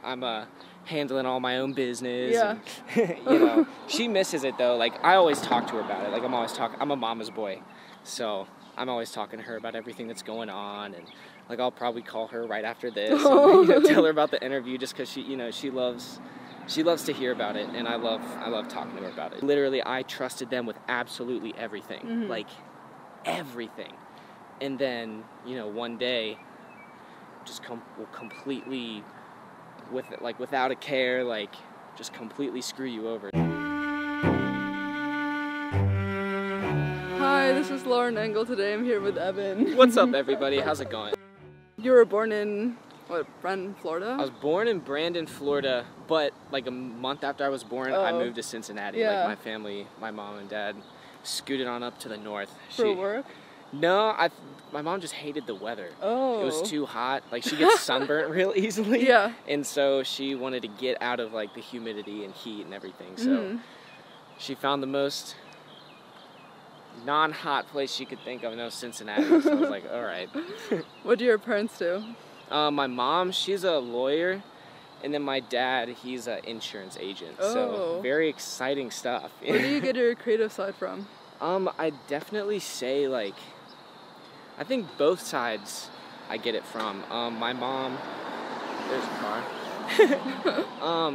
I'm handling all my own business. Yeah. And, you know, she misses it though. Like I always talk to her about it. Like I'm a mama's boy, so I'm always talking to her about everything that's going on, and like I'll probably call her right after this and, you know, tell her about the interview just because she loves to hear about it, and I love talking to her about it. Literally, I trusted them with absolutely everything, like everything, and then, you know, one day just will completely without a care, like just completely screw you over. Hi, this is Lauren Engel. Today I'm here with Eben. What's up, everybody? How's it going? You were born in, Brandon, Florida? I was born in Brandon, Florida, but like a month after I was born, I moved to Cincinnati. Yeah. Like my family, my mom and dad scooted on up to the north. For work? No, my mom just hated the weather. Oh. It was too hot. Like she gets sunburnt real easily. Yeah. And so she wanted to get out of like the humidity and heat and everything. So she found the most non-hot place she could think of, and that was Cincinnati. So I was like, all right. What do your parents do? My mom, she's a lawyer, and then my dad, he's an insurance agent. So very exciting stuff. Where do you get your creative side from? I definitely say like, I think both sides I get it from. My mom, there's a car.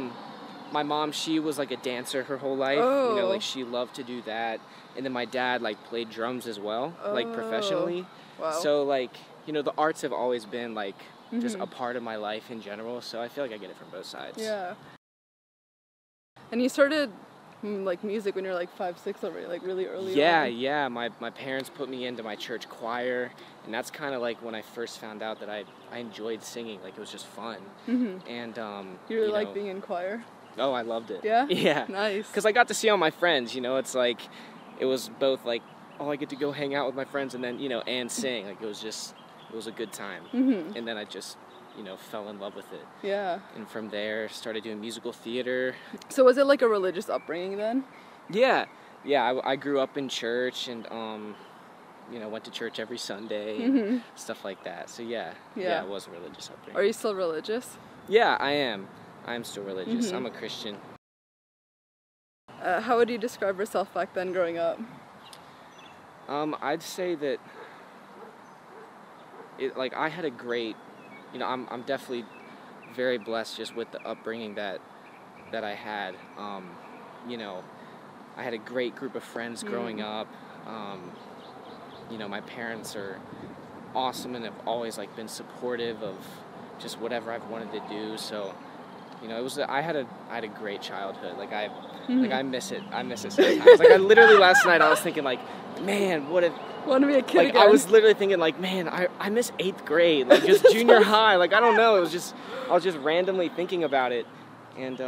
My mom, she was like a dancer her whole life. You know, like she loved to do that. And then my dad like played drums as well, like professionally. Wow. So like, you know, the arts have always been like just a part of my life in general. So I feel like I get it from both sides. Yeah. And you started like music when you're like 5, 6 already, like really early on. Yeah. My parents put me into my church choir, and that's kind of like when I first found out that I enjoyed singing. Like it was just fun. And You really like being in choir? Oh, I loved it. Yeah? Yeah. Nice. Because I got to see all my friends, you know, it's like, it was both like, oh, I get to go hang out with my friends and then, you know, and sing. Like it was a good time. And then I just, you know, fell in love with it. Yeah. And from there, started doing musical theater. So was it like a religious upbringing then? Yeah. I grew up in church and, you know, went to church every Sunday and stuff like that. So yeah, it was a religious upbringing. Are you still religious? Yeah, I am. I'm still religious. I'm a Christian. How would you describe yourself back then growing up? I'd say that I had a great, you know, I'm definitely very blessed just with the upbringing that I had. You know, I had a great group of friends growing up. You know, my parents are awesome and have always like been supportive of just whatever I've wanted to do. So, you know, I had a great childhood. Like I miss it. I miss it sometimes. Like I literally last night I was thinking like, man, what if Want to be a kid like again? I was literally thinking like, man, I miss 8th grade, like just junior high. Like I don't know. I was just randomly thinking about it, and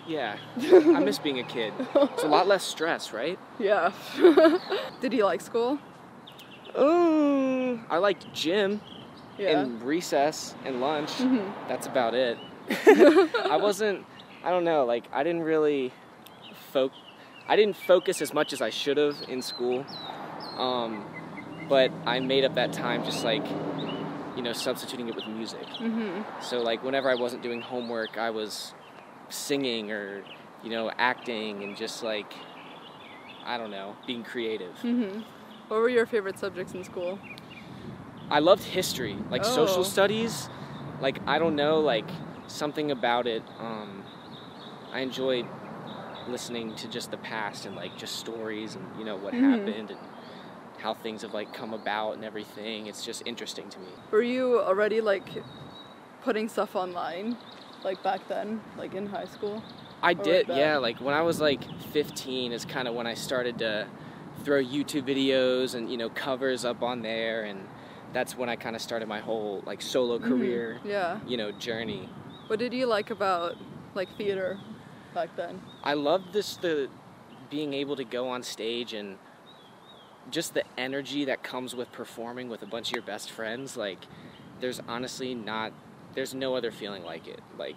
yeah, I miss being a kid. It's a lot less stress, right? Yeah. Did you like school? I liked gym and recess and lunch. That's about it. I don't know, like I didn't really focus as much as I should have in school. But I made up that time just like, you know, substituting it with music. So like whenever I wasn't doing homework, I was singing or, you know, acting and just like, I don't know, being creative. What were your favorite subjects in school? I loved history, like social studies. Like, I don't know, like something about it. I enjoyed listening to just the past and like just stories and, you know, what happened and how things have like come about and everything. It's just interesting to me. Were you already like putting stuff online like back then, like in high school? I did, yeah. Like when I was like 15 is kind of when I started to throw YouTube videos and, you know, covers up on there, and that's when I kind of started my whole like solo career, you know, journey. What did you like about like theater back then? I loved the being able to go on stage and just the energy that comes with performing with a bunch of your best friends. Like there's there's no other feeling like it. Like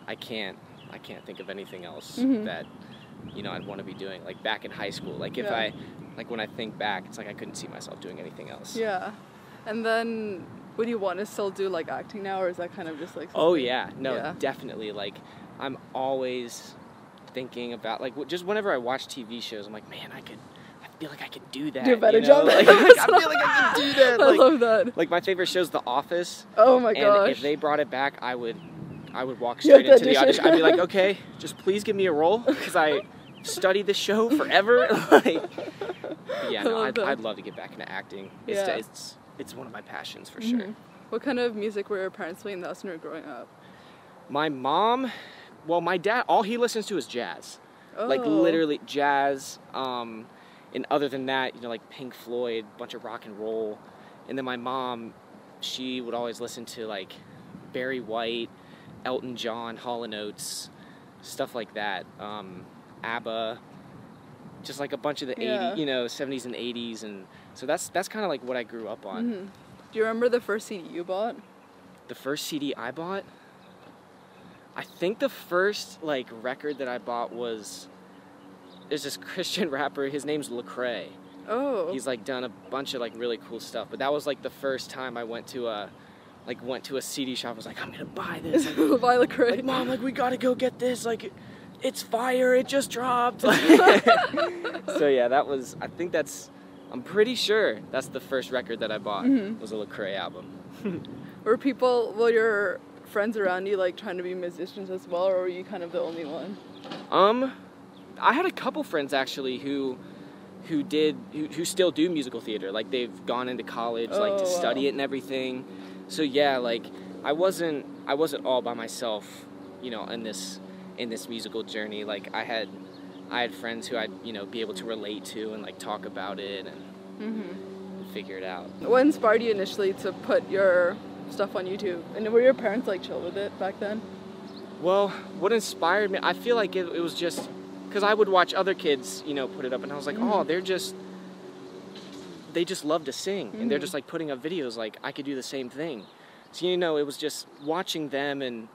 I can't think of anything else that, you know, I'd want to be doing like back in high school. Like when I think back, it's like I couldn't see myself doing anything else. Yeah. And then Would you want to still do like acting now, or is that kind of just like something? Oh yeah, no, definitely. Like, I'm always thinking about, like, just whenever I watch TV shows, I'm like, man, I feel like I could do that. Do a better job. Like, I feel like I could do that. Like, I love that. Like, my favorite show's The Office. Oh my gosh. And if they brought it back, I would walk straight into the audition. I'd be like, okay, just please give me a role, because I studied the show forever. Like, yeah, no, I'd love to get back into acting. It's one of my passions for sure. What kind of music were your parents playing when you were growing up? My mom, well, my dad, all he listens to is jazz. Oh. Like, literally jazz. And other than that, you know, like Pink Floyd, bunch of rock and roll. And then my mom, she would always listen to like Barry White, Elton John, Hall & Oates, stuff like that. ABBA, just like a bunch of the 80s, you know, 70s and 80s. And so that's kind of like what I grew up on. Do you remember the first CD you bought? The first CD I bought? I think the first like record that I bought was, there's this Christian rapper, his name's Lecrae. Oh. He's like done a bunch of like really cool stuff, but that was like the first time I went to a CD shop. I was like, I'm gonna buy this. Like, buy Lecrae. Like, Mom, like, we gotta go get this. Like, it's fire. It just dropped. So yeah, that was. I'm pretty sure that's the first record that I bought. Was a Lecrae album. Were your friends around you like trying to be musicians as well, or were you kind of the only one? I had a couple friends actually who still do musical theater. Like, they've gone into college like to study it and everything. So yeah, like I wasn't all by myself, you know, in this musical journey. Like, I had friends who I'd, you know, be able to relate to and like talk about it and figure it out. What inspired you initially to put your stuff on YouTube? And were your parents like chill with it back then? Well, what inspired me, I feel like it was just because I would watch other kids, you know, put it up, and I was like, oh, they just love to sing, and they're just like putting up videos like I could do the same thing. So, you know, it was just watching them and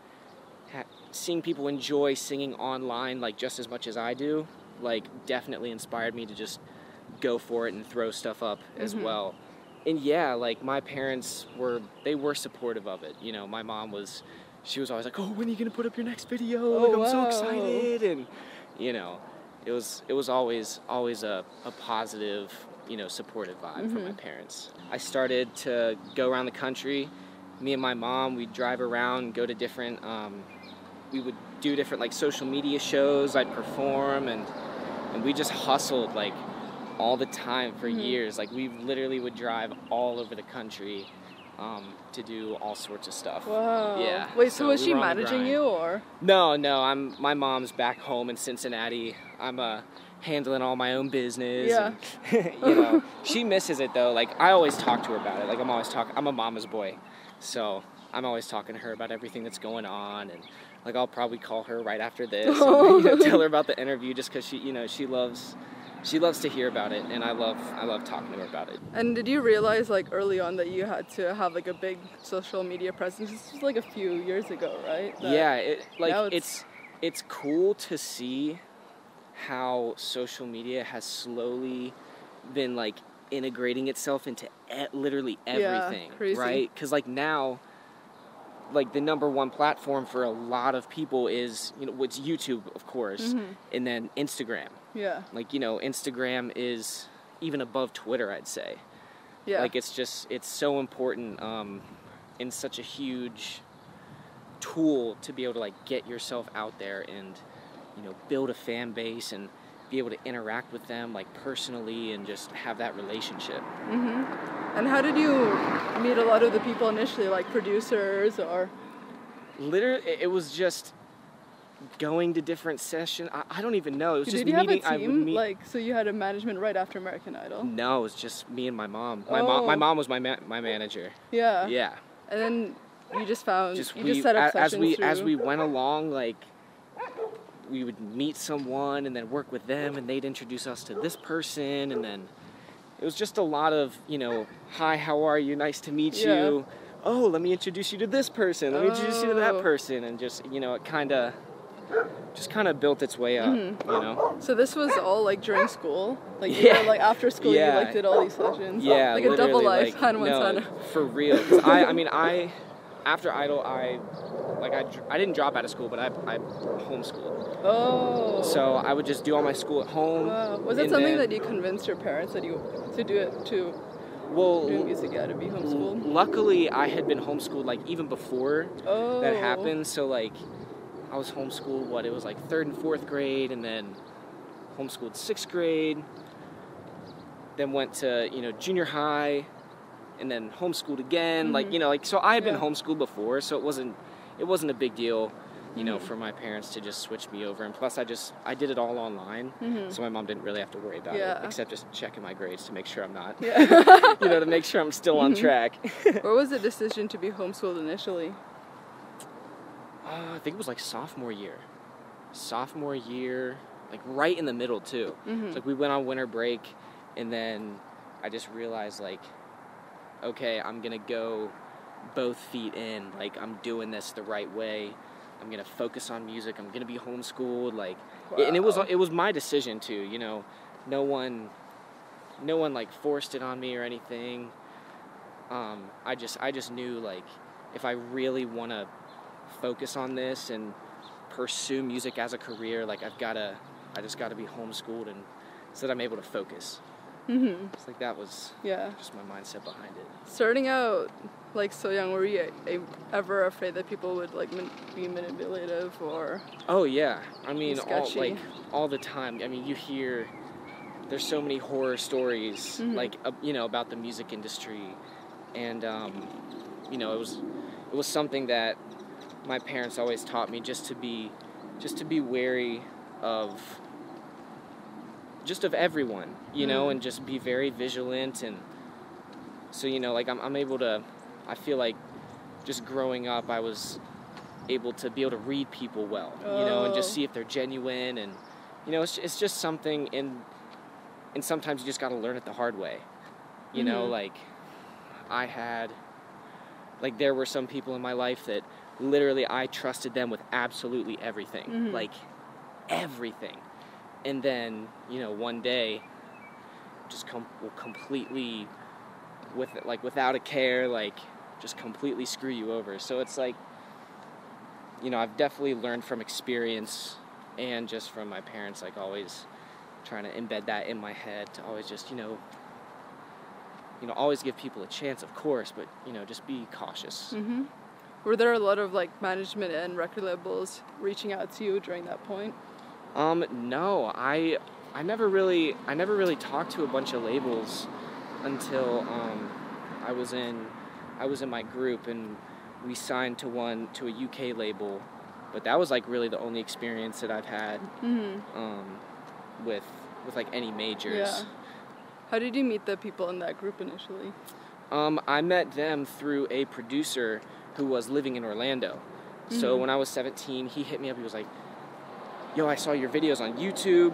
seeing people enjoy singing online like just as much as I do, like definitely inspired me to just go for it and throw stuff up as well. And yeah, like my parents were supportive of it. You know, my mom she was always like, oh, when are you gonna put up your next video? Like, I'm so excited. And you know, it was always a positive, you know, supportive vibe from my parents. I started to go around the country. Me and my mom, we'd drive around, go to different, we would do different like social media shows. I'd perform, and we just hustled like all the time for years. Like, we literally would drive all over the country to do all sorts of stuff. Wow. Yeah. Wait, so was she managing you, or? No, my mom's back home in Cincinnati. I'm handling all my own business. Yeah. And, you know, she misses it though. Like, I always talk to her about it. Like, I'm a mama's boy. So I'm always talking to her about everything that's going on, and like I'll probably call her right after this and, you know, tell her about the interview, just because she loves to hear about it, and I love talking to her about it. And did you realize like early on that you had to have like a big social media presence? This was like a few years ago, right? It's cool to see how social media has slowly been like integrating itself into literally everything, right? Because like now, like the number one platform for a lot of people is, you know, it's YouTube, of course, and then Instagram. Yeah. Like, you know, Instagram is even above Twitter, I'd say. Yeah. Like, it's so important, and such a huge tool to be able to like get yourself out there and, you know, build a fan base and be able to interact with them like personally and just have that relationship. And how did you meet a lot of the people initially, like producers or? Literally, it was just going to different sessions. I don't even know. It was just meeting. Did you have a team? Like, so you had a management right after American Idol? No, it was just me and my mom. My mom was my manager. Yeah. Yeah. And then you just set up sessions as we went along, like, we would meet someone and then work with them, and they'd introduce us to this person, and then it was just a lot of, you know, hi, how are you? Nice to meet you. Oh, let me introduce you to this person. Let me introduce you to that person. And just, you know, it kind of just kind of built its way up, you know? So this was all like during school? Like you were, like after school you like did all these sessions? Yeah, like a double life, like, Hannah Montana. No, for real. 'Cause after Idol, I didn't drop out of school, but I homeschooled. Oh. So I would just do all my school at home. Wow. Was it something that you convinced your parents that to do it to do music, to be homeschooled? Luckily, I had been homeschooled like even before that happened. So like, I was homeschooled. It was like 3rd and 4th grade, and then homeschooled 6th grade. Then went to junior high. And then homeschooled again, so I had been homeschooled before, so it wasn't a big deal, for my parents to just switch me over. And plus, I did it all online, so my mom didn't really have to worry about it, except just checking my grades to make sure I'm not, to make sure I'm still on track. What was the decision to be homeschooled initially? I think it was like sophomore year, like right in the middle too. It's like we went on winter break, and then I just realized like, okay, I'm going to go both feet in. Like, I'm doing this the right way. I'm going to focus on music. I'm going to be homeschooled. Like, and it was my decision too, No one like forced it on me or anything. I just knew like if I really want to focus on this and pursue music as a career, like I just got to be homeschooled and so that I'm able to focus. It's like that was just my mindset behind it. Starting out like so young, were you ever afraid that people would like be manipulative or? Oh yeah, I mean sketchy? all the time. I mean you hear there's so many horror stories like about the music industry, and it was something that my parents always taught me just to be wary of. Just of everyone, and just be very vigilant, and so like I'm able to. I feel like just growing up, I was able to be able to read people well, and just see if they're genuine, and it's just something, and sometimes you just got to learn it the hard way, like I had, like there were some people in my life that literally I trusted them with absolutely everything, like everything. And then, one day, just completely, without a care, like, just completely screw you over. So it's like, I've definitely learned from experience and just from my parents, like, always trying to embed that in my head to always just, always give people a chance, of course, but, just be cautious. Were there a lot of, like, management and record labels reaching out to you during that point? No, I never really talked to a bunch of labels until I was in my group, and we signed to a UK label, but that was like really the only experience that I've had with like any majors. Yeah. How did you meet the people in that group initially? I met them through a producer who was living in Orlando. So when I was 17, he hit me up. He was like, yo, I saw your videos on YouTube,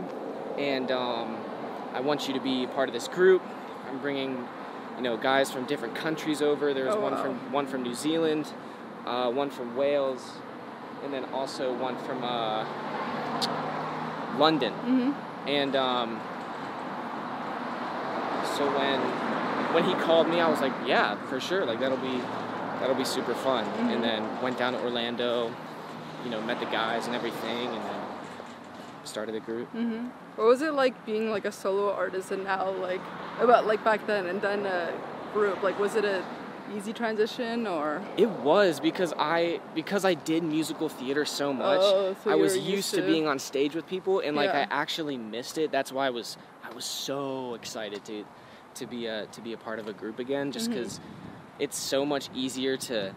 and I want you to be part of this group. I'm bringing, guys from different countries over. There was one from New Zealand, one from Wales, and then also one from London. And so when he called me, I was like, yeah, for sure. Like that'll be super fun. And then went down to Orlando, met the guys and everything, and then started a group. What was it like being like a solo artist and now like back then and then a group? Like was it a easy transition or? It was because I did musical theater so much. So I was used to being on stage with people, and like I actually missed it. That's why I was so excited to be a part of a group again, just because it's so much easier to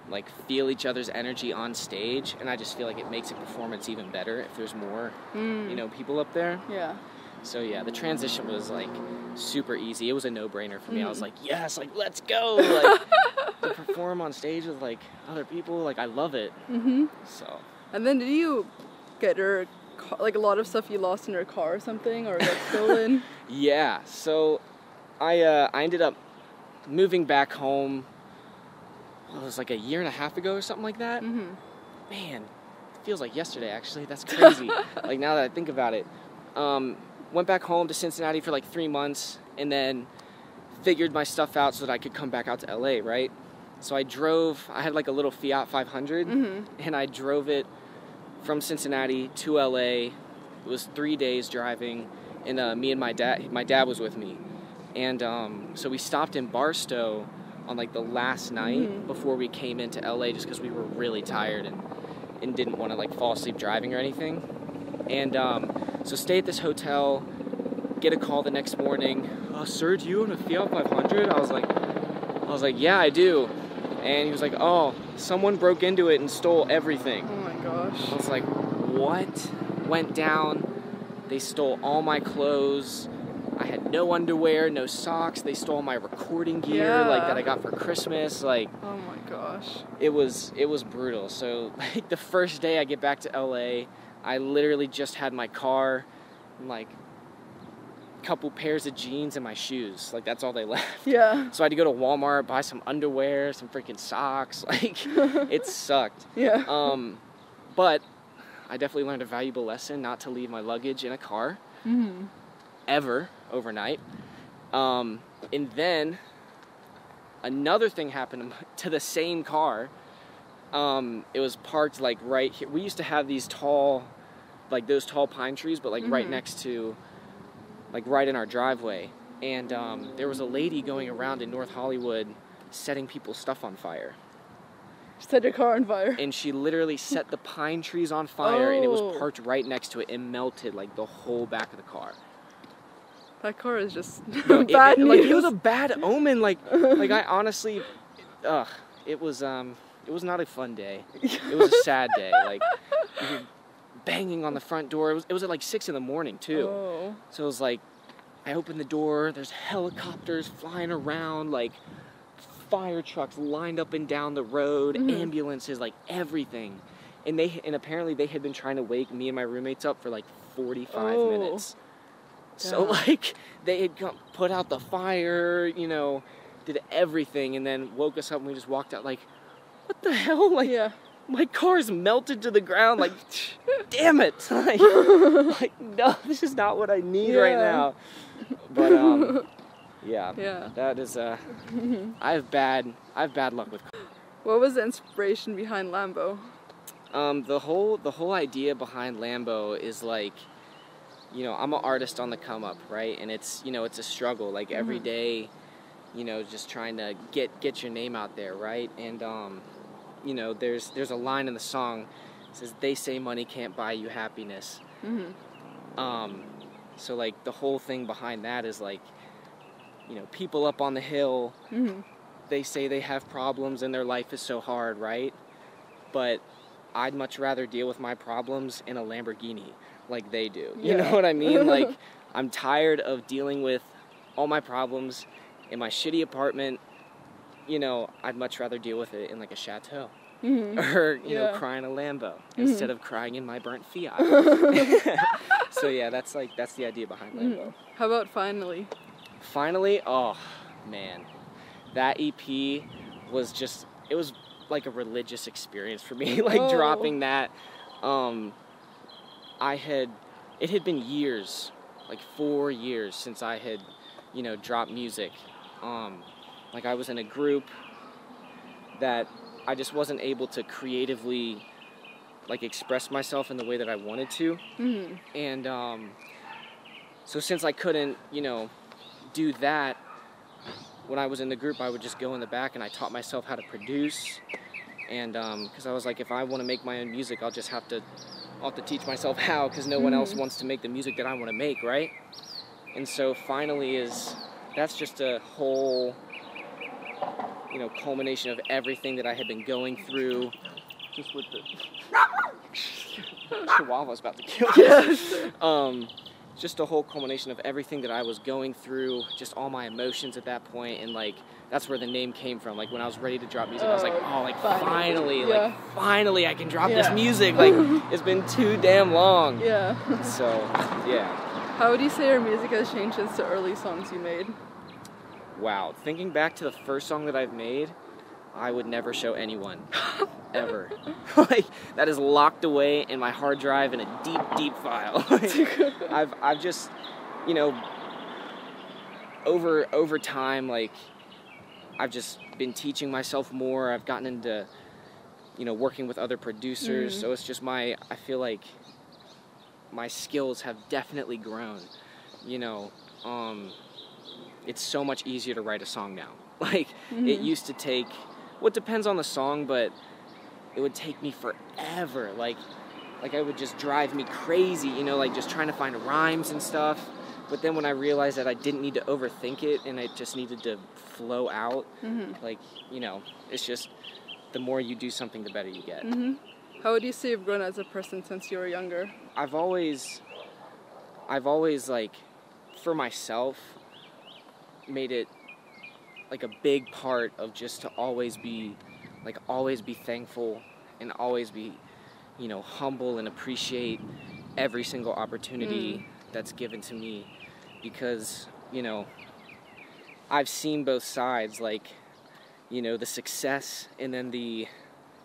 like feel each other's energy on stage, and I just feel like it makes a performance even better if there's more people up there. So yeah, the transition was like super easy. It was a no-brainer for me. I was like, yes, like let's go, like to perform on stage with like other people, like I love it. So. And then did you get her like a lot of stuff you lost in her car or something, or got stolen? Yeah. So I ended up moving back home. It was like a year and a half ago or something like that. Man, feels like yesterday, actually. That's crazy. Like, now that I think about it. Went back home to Cincinnati for like 3 months, and then figured my stuff out so that I could come back out to LA, right? So I had like a little Fiat 500, and I drove it from Cincinnati to LA. It was 3 days driving, and me and my dad was with me. And so we stopped in Barstow on like the last night before we came into LA, just because we were really tired and didn't want to like fall asleep driving or anything. And so stay at this hotel, get a call the next morning. Sir, do you own a Fiat 500? I was like, yeah, I do. And he was like, oh, someone broke into it and stole everything. Oh my gosh. I was like, what? Went down. They stole all my clothes. I had no underwear, no socks. They stole my recording gear, like that I got for Christmas. Like, oh my gosh. It was brutal. So like the first day I get back to LA, I literally just had my car and like a couple pairs of jeans and my shoes. Like, that's all they left. Yeah. So I had to go to Walmart, buy some underwear, some freaking socks. Like, it sucked. Yeah. But I definitely learned a valuable lesson not to leave my luggage in a car ever overnight. And then another thing happened to the same car. It was parked like right here. We used to have these tall, like those tall pine trees, but like right next to, like right in our driveway. And there was a lady going around in North Hollywood setting people's stuff on fire. Set your car on fire. And she literally set the pine trees on fire, and it was parked right next to it and melted like the whole back of the car. That car is just bad news. Like, it was a bad omen. Like I honestly, it was not a fun day. It was a sad day. Like, we were banging on the front door. It was at like 6 in the morning too. Oh. So it was like, I opened the door. There's helicopters flying around, like fire trucks lined up and down the road, ambulances, like everything. And apparently they had been trying to wake me and my roommates up for like 45 minutes. So like they had put out the fire, you know, did everything, and then woke us up and we just walked out like, what the hell? Like, my car's melted to the ground. Like, damn it! Like, no, this is not what I need right now. But that is I have bad luck with cars. What was the inspiration behind Lambo? The whole idea behind Lambo is like, you know, I'm an artist on the come up, right? And it's, you know, it's a struggle, like every day, you know, just trying to get your name out there, right? And you know, there's a line in the song that says, "They say money can't buy you happiness." So like the whole thing behind that is like, you know, people up on the hill, they say they have problems and their life is so hard, right? But I'd much rather deal with my problems in a Lamborghini like they do. You know what I mean? Like, I'm tired of dealing with all my problems in my shitty apartment. You know, I'd much rather deal with it in like a chateau. Or, you know, cry in a Lambo instead of crying in my burnt Fiat. So yeah, that's the idea behind Lambo. How about Finally? Finally, oh man, that EP was just, it was like a religious experience for me. Like dropping that. It had been years, like 4 years since I had, you know, dropped music. Like, I was in a group that I just wasn't able to creatively, like, express myself in the way that I wanted to. And so since I couldn't, you know, do that, when I was in the group, I would just go in the back and I taught myself how to produce. And because I was like, if I want to make my own music, I'll have to teach myself how, because no one else wants to make the music that I want to make, right? And so Finally that's just a whole, you know, culmination of everything that I had been going through. Just with the Chihuahua's about to kill us. Just a whole culmination of everything that I was going through, just all my emotions at that point, and like, that's where the name came from. Like, when I was ready to drop music, I was like, oh, like, finally I can drop this music. Like, it's been too damn long. So, yeah. How would you say your music has changed since the early songs you made? Wow. Thinking back to the first song that I've made, I would never show anyone, ever. Like, that is locked away in my hard drive in a deep, deep file. I've just, you know, over time, like, I've just been teaching myself more. I've gotten into, you know, working with other producers. So it's just I feel like my skills have definitely grown, you know. It's so much easier to write a song now. Like, it used to take, well, it depends on the song, but it would take me forever. Like it would just drive me crazy, you know, like just trying to find rhymes and stuff. But then when I realized that I didn't need to overthink it and it just needed to flow out, like, you know, it's just the more you do something, the better you get. How would you say you've grown as a person since you were younger? I've always, like, for myself, made it like a big part of just to always be thankful and always be, you know, humble and appreciate every single opportunity that's given to me, because, you know, I've seen both sides, like, you know, the success and then the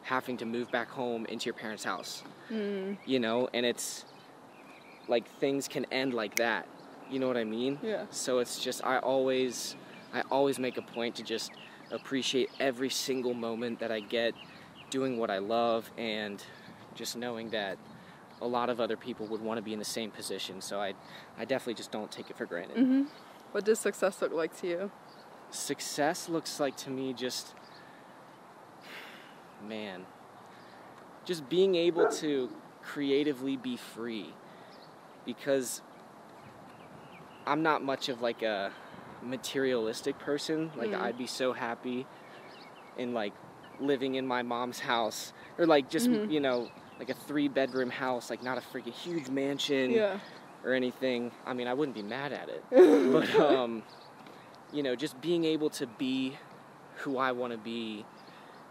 having to move back home into your parents' house, you know, and it's like things can end like that, you know what I mean? Yeah. So it's just, I always make a point to just appreciate every single moment that I get doing what I love, and just knowing that a lot of other people would want to be in the same position. So I definitely just don't take it for granted. What does success look like to you? Success looks like to me just, man, just being able to creatively be free, because I'm not much of like a materialistic person. Like, I'd be so happy in like living in my mom's house, or like just, you know, like a 3-bedroom house, like not a freaking huge mansion or anything. I mean, I wouldn't be mad at it. But, you know, just being able to be who I want to be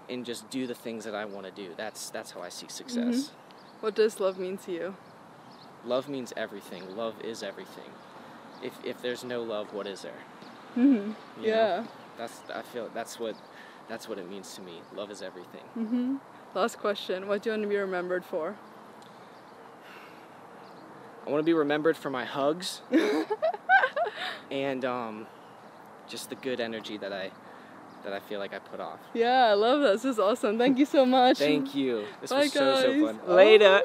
and just do the things that I want to do. That's how I see success. What does love mean to you? Love means everything. Love is everything. If there's no love, what is there? You know? I feel that's what it means to me. Love is everything. Last question. What do you want to be remembered for? I want to be remembered for my hugs and just the good energy that I feel like I put off. Yeah, I love that. This is awesome. Thank you so much. Thank you. This Bye, was so guys. fun. Later.